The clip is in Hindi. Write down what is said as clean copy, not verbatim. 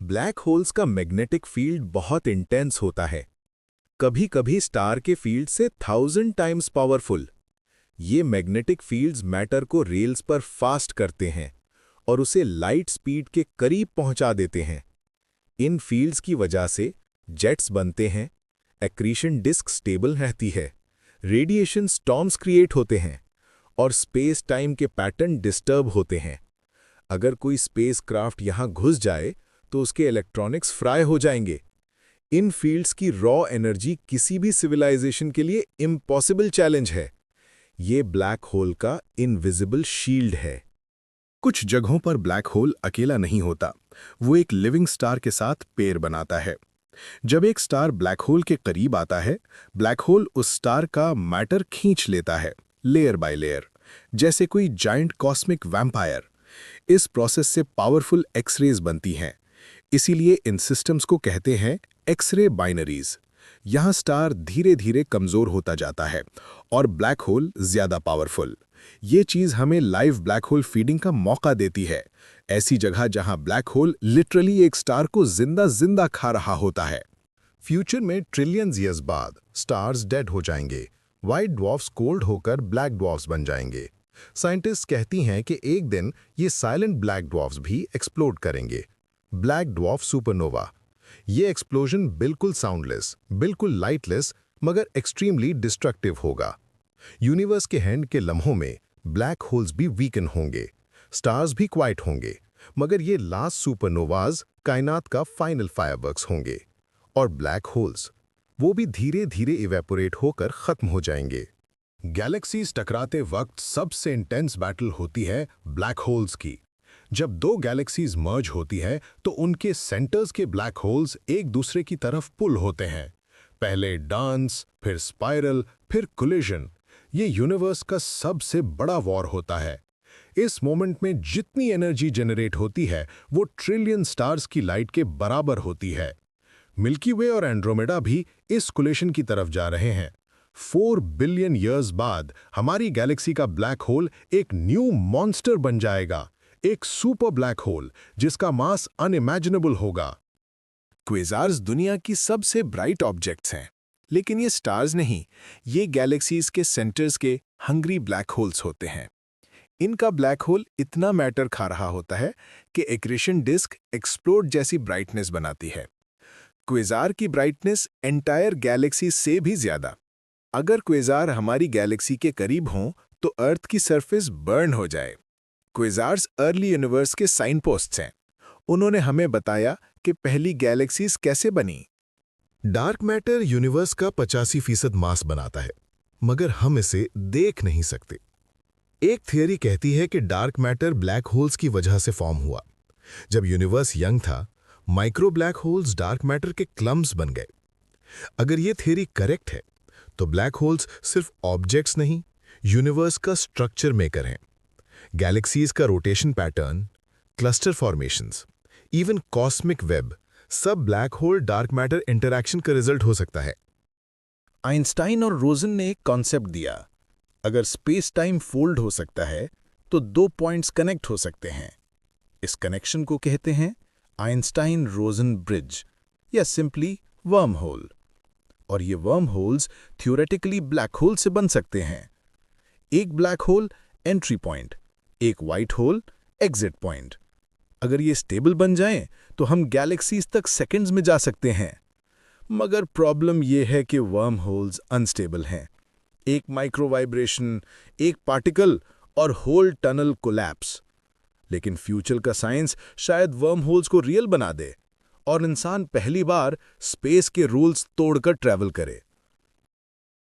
ब्लैक होल्स का मैग्नेटिक फील्ड बहुत इंटेंस होता है, कभी-कभी स्टार के फील्ड से 1000 टाइम्स पावरफुल। ये मैग्नेटिक फील्ड्स मैटर को रेल्स पर फास्ट करते हैं और उसे लाइट स्पीड के करीब पहुंचा देते हैं। इन फील्ड्स की वजह से जेट्स बनते हैं, एक्रीशन डिस्क स्टेबल रहती है, रेडिएशन स्टॉर्म्स क्रिएट होते हैं और स्पेस टाइम के पैटर्न डिस्टर्ब होते हैं। अगर कोई स्पेस क्राफ्ट यहाँ घुस जाए तो उसके इलेक्ट्रॉनिक्स फ्राई हो जाएंगे। इन फील्ड्स की रॉ एनर्जी किसी भी सिविलाइजेशन के लिए इम्पॉसिबल चैलेंज है। ये ब्लैक होल का इनविजिबल शील्ड है। कुछ जगहों पर ब्लैक होल अकेला नहीं होता, वो एक लिविंग स्टार के साथ पेयर बनाता है। जब एक स्टार ब्लैक होल के करीब आता है, ब्लैक होल उस स्टार का मैटर खींच लेता है, लेयर बाय लेयर, जैसे कोई जायंट कॉस्मिक वैम्पायर। इस प्रोसेस से पावरफुल एक्सरेज बनती हैं। इसीलिए इन सिस्टम्स को कहते हैं एक्सरे बाइनरीज। यहाँ स्टार धीरे धीरे कमजोर होता जाता है और ब्लैक होल ज्यादा पावरफुल। ये चीज हमें लाइव ब्लैक होल फीडिंग का मौका देती है, ऐसी जगह जहां ब्लैक होल लिटरली एक स्टार को जिंदा जिंदा खा रहा होता है। फ्यूचर में ट्रिलियंस ईयर्स बाद स्टार्स डेड हो जाएंगे, व्हाइट ड्वार्फ्स कोल्ड होकर ब्लैक ड्वार्फ्स बन जाएंगे। साइंटिस्ट कहती हैं कि एक दिन ये साइलेंट ब्लैक ड्वार्फ्स भी एक्सप्लोड करेंगे। Black dwarf supernova. ये एक्सप्लोजन बिल्कुल साउंडलेस, बिल्कुल लाइटलेस, मगर एक्सट्रीमली डिस्ट्रक्टिव होगा। यूनिवर्स के एंड के लम्हों में ब्लैक होल्स भी वीकन होंगे, स्टार्स भी क्वाइट होंगे, मगर ये लास्ट सुपरनोवाज कायनात का फाइनल फायरवर्क्स होंगे। और ब्लैक होल्स, वो भी धीरे धीरे इवेपोरेट होकर खत्म हो जाएंगे। गैलेक्सीज टकराते वक्त सबसे इंटेंस बैटल होती है ब्लैक होल्स की। जब दो गैलेक्सीज मर्ज होती है तो उनके सेंटर्स के ब्लैक होल्स एक दूसरे की तरफ पुल होते हैं। पहले डांस, फिर स्पाइरल, फिर कोलिजन। ये यूनिवर्स का सबसे बड़ा वॉर होता है। इस मोमेंट में जितनी एनर्जी जनरेट होती है वो ट्रिलियन स्टार्स की लाइट के बराबर होती है। मिल्की वे और एंड्रोमेडा भी इस कोलिशन की तरफ जा रहे हैं। 4 बिलियन ईयर्स बाद हमारी गैलेक्सी का ब्लैक होल एक न्यू मॉन्स्टर बन जाएगा, एक सुपर ब्लैक होल जिसका मास अनइमेजिनेबल होगा। क्वेज़ार्स दुनिया की सबसे ब्राइट ऑब्जेक्ट्स हैं, लेकिन ये स्टार्स नहीं, ये गैलेक्सीज के सेंटर्स के हंग्री ब्लैक होल्स होते हैं। इनका ब्लैक होल इतना मैटर खा रहा होता है कि एक्रेशन डिस्क एक्सप्लोड जैसी ब्राइटनेस बनाती है। क्वेज़ार की ब्राइटनेस एंटायर गैलेक्सी से भी ज्यादा। अगर क्वेज़ार हमारी गैलेक्सी के करीब हों तो अर्थ की सरफेस बर्न हो जाए। क्वेज़ार्स अर्ली यूनिवर्स के साइन पोस्ट्स हैं। उन्होंने हमें बताया कि पहली गैलेक्सीज कैसे बनी। डार्क मैटर यूनिवर्स का 85% मास बनाता है, मगर हम इसे देख नहीं सकते। एक थियरी कहती है कि डार्क मैटर ब्लैक होल्स की वजह से फॉर्म हुआ। जब यूनिवर्स यंग था, micro black holes dark matter के क्लम्स बन गए। अगर ये थियरी करेक्ट है तो ब्लैक होल्स सिर्फ ऑब्जेक्ट्स नहीं, यूनिवर्स का स्ट्रक्चर मेकर हैं। गैलेक्सीज का rotation pattern, cluster formations, even cosmic web, सब black hole dark matter interaction का रिजल्ट हो सकता है। आइंस्टाइन और रोजन ने एक कॉन्सेप्ट दिया, अगर स्पेस टाइम फोल्ड हो सकता है तो 2 पॉइंट्स कनेक्ट हो सकते हैं। इस कनेक्शन को कहते हैं आइंस्टाइन रोजन ब्रिज या सिंपली वर्म होल। और ये worm holes theoretically black hole से बन सकते हैं। एक ब्लैक होल एंट्री पॉइंट, एक वाइट होल एग्जिट पॉइंट। अगर ये स्टेबल बन जाएं तो हम गैलेक्सीज तक सेकंड्स में जा सकते हैं। मगर प्रॉब्लम ये है कि वर्म होल्स अनस्टेबल हैं। एक माइक्रो वाइब्रेशन, एक पार्टिकल और होल टनल कोलैप्स। लेकिन फ्यूचर का साइंस शायद वर्म होल्स को रियल बना दे और इंसान पहली बार स्पेस के रूल्स तोड़कर ट्रैवल करे।